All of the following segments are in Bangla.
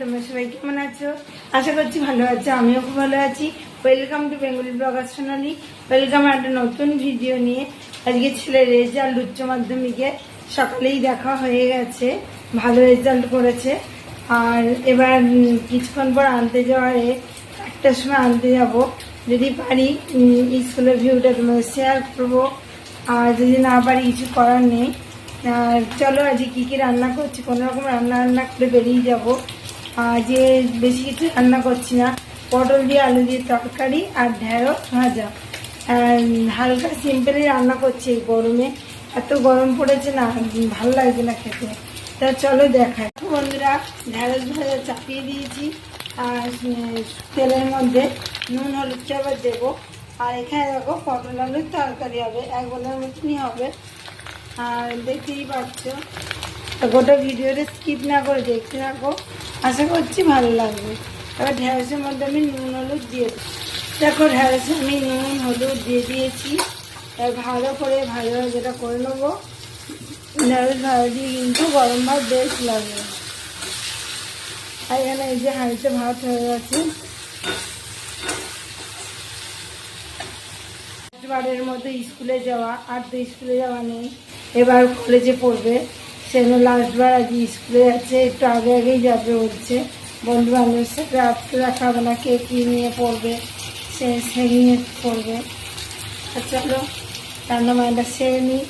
তোমরা সবাই কেমন আছো? আশা করছি ভালো আছো, আমিও খুব ভালো আছি। Welcome to Bengali blogger Sonali. Welcome একটা নতুন ভিডিও নিয়ে। আজকে ছেলের রেজাল্ট উচ্চ মাধ্যমিকে সকালেই দেখা হয়ে গেছে, ভালো রেজাল্ট করেছে। আর এবার কিছুক্ষণ পর আনতে যাওয়ারে, একটার সময় আনতে যাব। যদি পারি স্কুলের ভিউটা তোমাদের শেয়ার করবো, আর যদি না পারি কিছু করার নেই। আর চলো আজকে কী কী রান্না করছি, কোনোরকম রান্না করে বেরিয়ে যাবো। যে বেশি কিছু রান্না করছি না, পটল দিয়ে আলু দিয়ে তরকারি আর ঢেঁড়স ভাজা। হালকা সিম্পলই রান্না করছি এই গরমে, এত গরম পড়েছে না, ভালো লাগছে না খেতে। তা চলো দেখাই। বন্ধুরা, ঢেঁড়স ভাজা চাপিয়ে দিয়েছি, আর তেলের মধ্যে নুন হলুদ চাপা দেবো। আর এখানে দেখো পটল আলুর তরকারি হবে, এক বেলার মতনই হবে। আর দেখতেই পাচ্ছ, গোটা ভিডিওটা স্কিপ না করে দেখতে থাকো, আশা করছি ভালো লাগবে। এবার ঢেঁড়সের মধ্যে আমি নুন হলুদ দিয়ে দেখো, ঢেঁড়সে আমি নুন হলুদ দিয়ে দিয়েছি। এবার ভালো করে ভাজা করে নেবো। ঢেঁড়স ভাজা দিয়ে কিন্তু গরম ভাত বেশ লাগে। আর এখানে এই যে হাঁড়িতে ভাত হয়ে গেছে। বারের মতো স্কুলে যাওয়া, আর তো স্কুলে যাওয়া নেই, এবার কলেজে পড়বে। সেজন্য লাস্টবার আজকে স্কুলে যাচ্ছে, একটু আগেই যাবে বলছে। বন্ধু বান্ধবের সাথে আজকে দেখা হবে না, কে কী নিয়ে পড়বে সে নিয়ে পড়বে। আর চলো রান্না বান্নাটা সেরে নিই,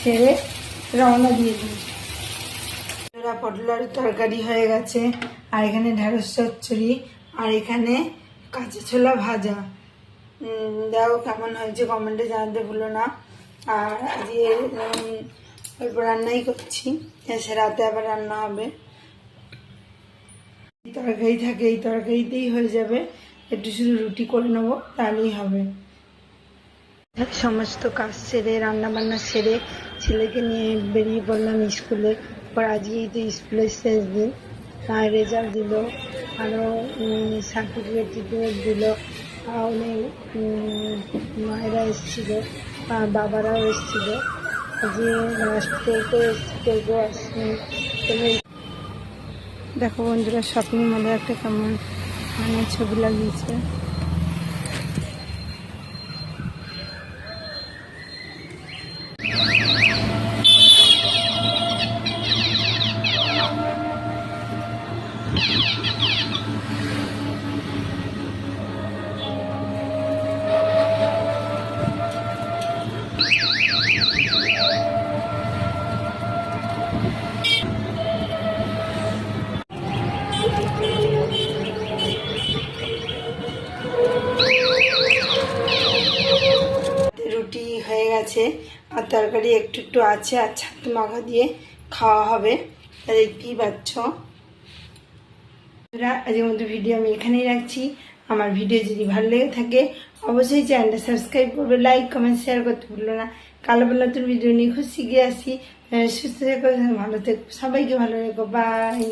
সেরে রওনা দিয়ে দিই। পটল আলুর তরকারি হয়ে গেছে, আর এখানে ঢেঁড়স চচ্চড়ি, আর এখানে কাঁচা ছোলা ভাজা। দেখো কেমন হয়েছে কমেন্টে জানাতে ভুলো না। আর আজকে অল্প রান্নাই করছি, এসে রাতে আবার রান্না হবে। তরকারি থাকে, এই তরকারিতেই হয়ে যাবে, একটু শুধু রুটি করে নেবো, তাহলেই হবে। সমস্ত কাজ সেরে, রান্না বান্না সেরে ছেলেকে নিয়ে বেরিয়ে পড়লাম স্কুলে। পর আজকেই তো স্কুলের শেষ দিন, রেজাল্ট দিল, আরও সার্টিফিকেট দিল। অনেক মায়েরা এসেছিল, বাবারাও এসেছিল। যে লাস্ট কেউ এসছে, কেউ আসেনি। দেখো বন্ধুরা, শপিং মলে একটা কেমন ছবি লাগিয়েছে। রুটি হয়ে গেছে, আর তরকারি একটু আছে, আর ছাতু মাখা দিয়ে খাওয়া হবে। দেখতেই পাচ্ছ। আজকের মতো ভিডিও আমি এখানেই রাখছি। আমার ভিডিও যদি ভালো লেগে থাকে অবশ্যই চ্যানেলটা সাবস্ক্রাইব করবে, লাইক কমেন্ট শেয়ার করতে ভুলো না। কালো নতুন ভিডিও নিয়ে খুব শিখে আসি। সুস্থ থেকো, ভালো থেকো, সবাইকে ভালো রেখো, বাই।